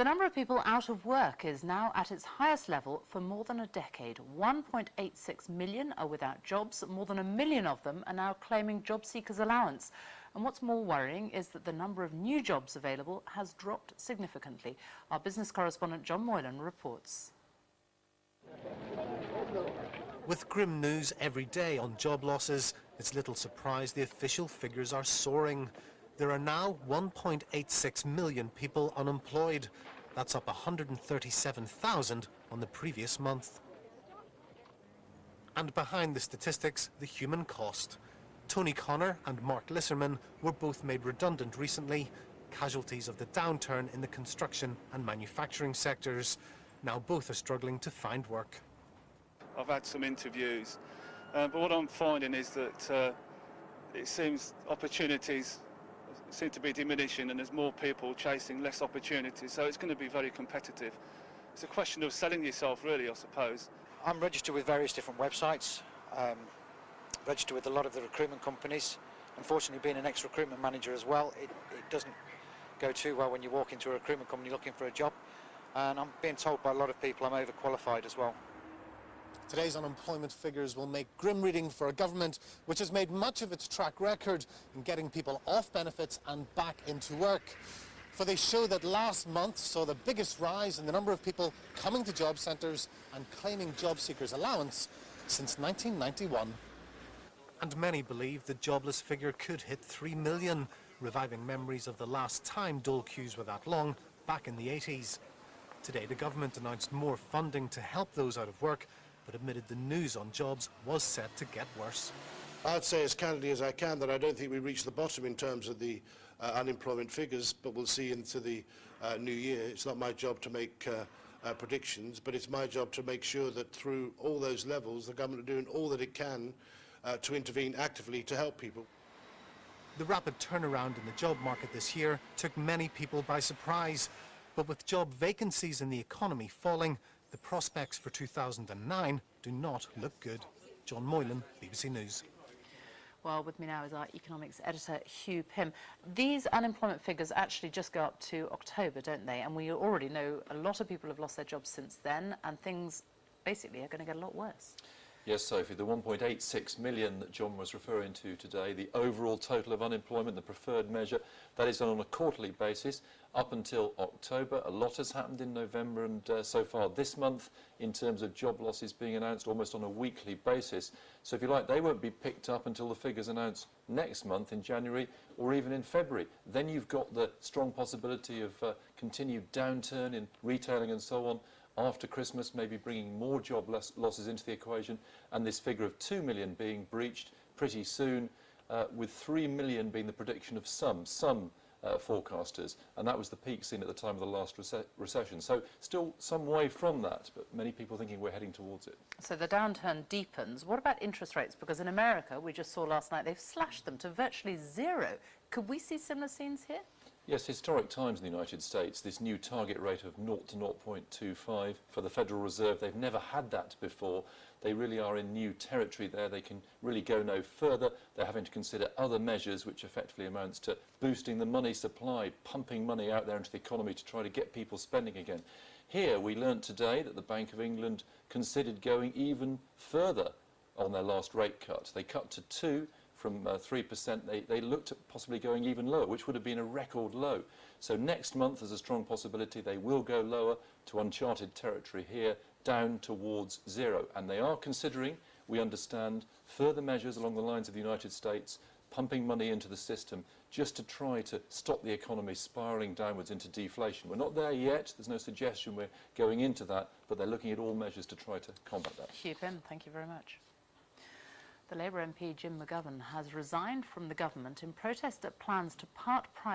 The number of people out of work is now at its highest level for more than a decade. 1.86 million are without jobs. More than 1 million of them are now claiming job seekers allowance. And what's more worrying is that the number of new jobs available has dropped significantly. Our business correspondent John Moylan reports. With grim news every day on job losses, it's little surprise the official figures are soaring. There are now 1.86 million people unemployed. That's up 137,000 on the previous month. And behind the statistics, the human cost. Tony Connor and Mark Lisserman were both made redundant recently, casualties of the downturn in the construction and manufacturing sectors. Now both are struggling to find work. I've had some interviews, but what I'm finding is that it seems opportunities seem to be diminishing and there's more people chasing less opportunities, so it's going to be very competitive. It's a question of selling yourself, really, I suppose. I'm registered with various different websites, registered with a lot of the recruitment companies. Unfortunately, being an ex-recruitment manager as well, it doesn't go too well when you walk into a recruitment company looking for a job, and I'm being told by a lot of people I'm overqualified as well. Today's unemployment figures will make grim reading for a government which has made much of its track record in getting people off benefits and back into work. For they show that last month saw the biggest rise in the number of people coming to job centres and claiming job seekers allowance since 1991. And many believe the jobless figure could hit 3 million, reviving memories of the last time dole queues were that long, back in the 80s. Today the government announced more funding to help those out of work, but admitted the news on jobs was set to get worse. I'd say as candidly as I can that I don't think we reached the bottom in terms of the unemployment figures, but we'll see into the new year. It's not my job to make predictions, but it's my job to make sure that through all those levels the government are doing all that it can to intervene actively to help people. The rapid turnaround in the job market this year took many people by surprise, but with job vacancies in the economy falling, the prospects for 2009 do not look good. John Moylan, BBC News. Well, with me now is our economics editor, Hugh Pym. These unemployment figures actually just go up to October, don't they? And we already know a lot of people have lost their jobs since then, and things basically are going to get a lot worse. Yes, Sophie, the 1.86 million that John was referring to today, the overall total of unemployment, the preferred measure, that is done on a quarterly basis up until October. A lot has happened in November and so far this month in terms of job losses being announced almost on a weekly basis. So if you like, they won't be picked up until the figures announced next month in January or even in February. Then you've got the strong possibility of continued downturn in retailing and so on after Christmas, maybe bringing more job losses into the equation, and this figure of 2 million being breached pretty soon, with 3 million being the prediction of some forecasters, and that was the peak seen at the time of the last recession. So still some way from that, but many people thinking we're heading towards it. So the downturn deepens. What about interest rates? Because in America, we just saw last night, they've slashed them to virtually zero. Could we see similar scenes here? Yes, historic times in the United States, this new target rate of 0 to 0.25 for the Federal Reserve. They've never had that before. They really are in new territory there. They can really go no further. They're having to consider other measures, which effectively amounts to boosting the money supply, pumping money out there into the economy to try to get people spending again. Here we learnt today that the Bank of England considered going even further on their last rate cut. They cut to 2%. From 3%, they looked at possibly going even lower, which would have been a record low. So next month there's a strong possibility they will go lower to uncharted territory here, down towards zero. And they are considering, we understand, further measures along the lines of the United States, pumping money into the system just to try to stop the economy spiralling downwards into deflation. We're not there yet. There's no suggestion we're going into that, but they're looking at all measures to try to combat that. Hugh Pym, thank you very much. The Labour MP Jim McGovern has resigned from the government in protest at plans to part price